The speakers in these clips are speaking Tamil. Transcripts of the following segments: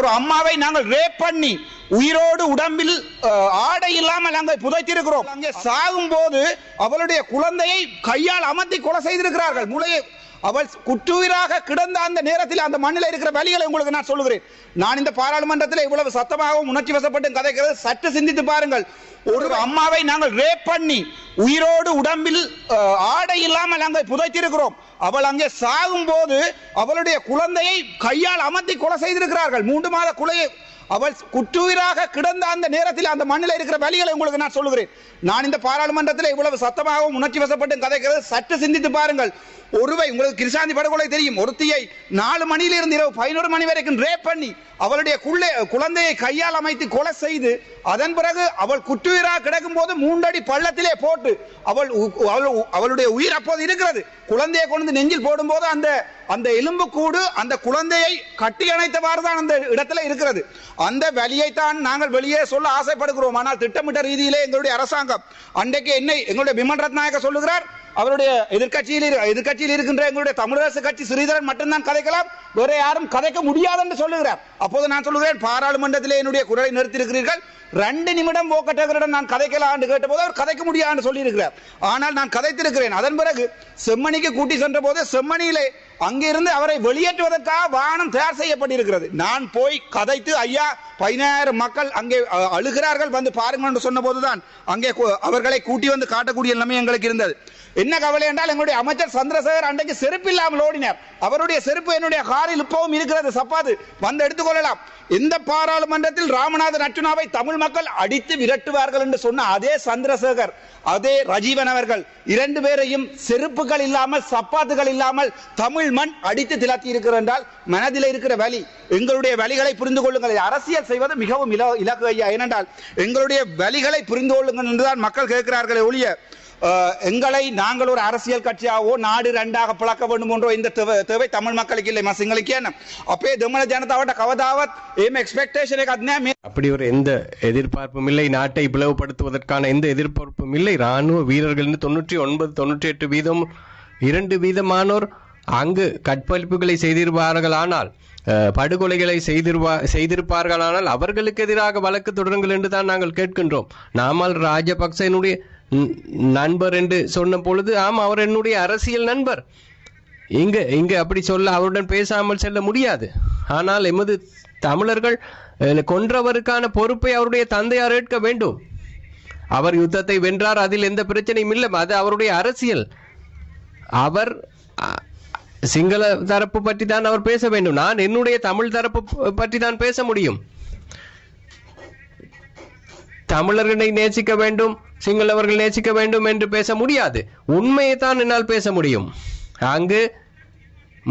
ஒரு அம்மாவை நாங்கள் ரேப் பண்ணி உயிரோடு உடம்பில் ஆடை இல்லாமல் அங்கே புதைத்திருக்கிறோம். அங்கே சாகும் போது அவளுடைய குழந்தையை கையால் அமர்த்தி கொலை செய்திருக்கிறார்கள். முளையை அவள் குற்றுயிராக கிடந்த அந்த நேரத்தில் அந்த மண்ணில் இருக்கிற வலிகளை உங்களுக்கு நான் சொல்லுகிறேன். நான் இந்த பாராளுமன்றத்தில் இவ்வளவு சத்தமாகவும் உணர்ச்சி வசப்பட்டு கதைக்கிறது சற்று சிந்தித்து பாருங்கள். ஒரு அம்மாவை நாங்கள் ரேப் பண்ணி உயிரோடு உடம்பில் ஆடை இல்லாமல் அங்கே புதைத்திருக்கிறோம். அவள் அங்கே சாகும் போது அவளுடைய குழந்தையை கையால் அமர்த்தி கொலை செய்திருக்கிறார்கள். 3 மாத குலையை அவள் குற்றுயிராக கிடந்த அந்த நேரத்தில் அந்த மண்ணில் இருக்கிற வலிகளை உங்களுக்கு நான் சொல்லுகிறேன். நான் இந்த பாராளுமன்றத்தில் இவ்வளவு சத்தமாகவும் உணர்ச்சி வசப்பட்டு கதைக்கிறது சற்று சிந்தித்து பாருங்கள். ஒருவை உங்களுக்கு கிருஷாந்தி படுகொலை தெரியும். ஒருத்தியை 4 மணியிலிருந்து இரவு 11 மணி வரைக்கும் ரேப் பண்ணி அவளுடைய குழந்தையை கையால் அமைத்து கொலை செய்து அதன் பிறகு அவள் குற்றுயிராக கிடக்கும் போது 3 அடி பள்ளத்திலே போட்டு அவளுடைய உயிர் அப்போது இருக்கிறது. குழந்தையை கொண்டு நெஞ்சில் போடும் போது அந்த எலும்பு கூடு அந்த குழந்தையை கட்டி அணைத்தவாறு தான் அந்த இடத்துல இருக்கிறது. அந்த வலியை தான் நாங்கள் வெளியே சொல்ல ஆசைப்படுகிறோம். ஆனால் திட்டமிட்ட ரீதியிலே எங்களுடைய அரசாங்கம் அன்றைக்கு எங்களுடைய பிமன் ரத்நாயக்க சொல்லுகிறார், அவருடைய எதிர்கட்சியில் இருக்கின்ற எங்களுடைய தமிழரசு கட்சி ஸ்ரீதரன் மட்டும்தான் கதைக்கலாம், வேற யாரும் கதைக்க முடியாது என்று சொல்லுகிறார். அப்போது நான் சொல்லுகிறேன், பாராளுமன்றத்திலே என்னுடைய குரலை நிறுத்தியிருக்கிறீர்கள், 2 நிமிடம் போக்கட்டவரிடம் நான் கதைக்கலாம் என்று கேட்டபோது அவர் கதைக்க முடியாது சொல்லி இருக்கிறார். ஆனால் நான் கதைத்திருக்கிறேன். அதன் பிறகு செம்மணிக்கு கூட்டி சென்ற போது செம்மணியிலே அங்கிருந்து அவரை வெளியேற்றுவதற்காக வாகனம் தயார் செய்யப்பட்டிருக்கிறது. நான் போய் கதைத்து, ஐயா 15000 மக்கள் அங்கே அழுகிறார்கள் வந்து பாருங்கள் என்று சொன்ன போதுதான் அங்கே அவர்களை கூட்டி வந்து காட்டக்கூடிய நிலைமை எங்களுக்கு இருந்தது. என்ன கவலை என்றால், எங்களுடைய அமைச்சர் சந்திரசேகர் அன்றைக்கு செருப்பு இல்லாமல் ஓடினார். அவருடைய செருப்பு என்னுடைய காரில் இப்பவும் இருக்கிறது, சப்பாது வந்து எடுத்துக்கொள்ளலாம். இந்த பாராளுமன்றத்தில் ராமநாதன் அர்ச்சுனாவை தமிழ் மக்கள் அடித்து விரட்டுவார்கள் என்று சொன்ன அதே சந்திரசேகர், அதே ரஜீவன் அவர்கள் 2 பேரையும் செருப்புகள் இல்லாமல் சப்பாத்துகள் இல்லாமல் தமிழ் மண் அடித்து திலத்தி இருக்கிறார் என்றால் மனதில் இருக்கிற வலி, எங்களுடைய வலிகளை புரிந்து கொள்ளுங்கள். அரசியல் செய்வது மிகவும் இலக்கு ஐயா. ஏனென்றால் எங்களுடைய வலிகளை புரிந்து கொள்ளுங்கள் என்றுதான் மக்கள் கேட்கிறார்களே ஒழிய எங்களை நாங்கள் ஒரு அரசியல் கட்சியாகவோ நாடு 2ஆக பிளக்க வேண்டும் என்றோ இந்த தேவை தமிழ் மக்களுக்கு இல்லை. மசிங்களுக்கு என்ன அப்பே தமிழ் ஜனதாவோட கவதாவத் ஏம் எக்ஸ்பெக்டேஷன் அப்படி ஒரு எந்த எதிர்பார்ப்பும் இல்லை. நாட்டை பிளவுபடுத்துவதற்கான எந்த எதிர்பார்ப்பும் இல்லை. ராணுவ வீரர்கள் 99-98 வீதம் 2 வீதமானோர் அங்கு கற்பழிப்புகளை செய்திருப்பார்களானால், படுகொலைகளை செய்திருப்பார்களானால் அவர்களுக்கு எதிராக வழக்கு தொடருங்கள் என்று தான் நாங்கள் கேட்கின்றோம். நாமல் ராஜபக்சனுடைய நண்பர் என்று சொன்ன பொழுது, ஆம், அவர் என்னுடைய அரசியல் நண்பர். இங்கு அப்படி சொல்ல அவருடன் பேசாமல் செல்ல முடியாது. ஆனால் எமது தமிழர்கள் கொன்றவருக்கான பொறுப்பை அவருடைய தந்தையார் ஏற்க வேண்டும். அவர் யுத்தத்தை வென்றார், அதில் எந்த பிரச்சனையும் இல்லை, அது அவருடைய அரசியல். அவர் சிங்கள தரப்பு பற்றி தான் அவர் பேச வேண்டும். நான் என்னுடைய தமிழ் தரப்பு பற்றி தான் பேச முடியும். தமிழர்களை நேசிக்க வேண்டும், சிங்களவர்கள் நேசிக்க வேண்டும் என்று பேச முடியாது. உண்மையை தான் என்னால் பேச முடியும். அங்கு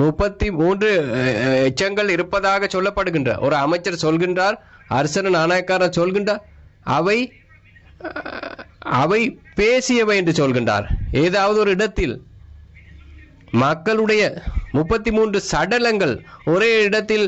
33 எச்சங்கள் இருப்பதாக சொல்லப்படுகின்ற ஒரு அமைச்சர் சொல்கின்றார், அரசன் நாணயக்காரர் சொல்கின்றார், அவை பேசியவை என்று சொல்கின்றார். ஏதாவது ஒரு இடத்தில் மக்களுடைய 33 சடலங்கள் ஒரே இடத்தில்